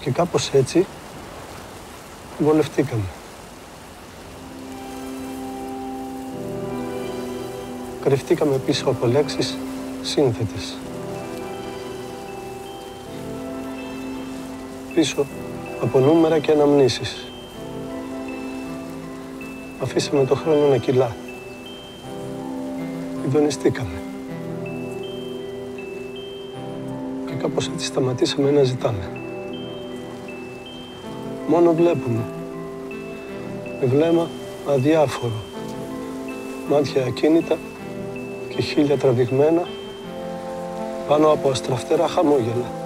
Και κάπως έτσι βολευτήκαμε. Κρυφτήκαμε πίσω από λέξεις σύνθετες. Πίσω από νούμερα και αναμνήσεις. Αφήσαμε το χρόνο να κυλά. Ειδονιστήκαμε. Και κάπως έτσι σταματήσαμε να ζητάμε. Μόνο βλέπουμε. Με βλέμμα αδιάφορο. Μάτια ακίνητα και χείλια τραβηγμένα πάνω από αστραφτερά χαμόγελα.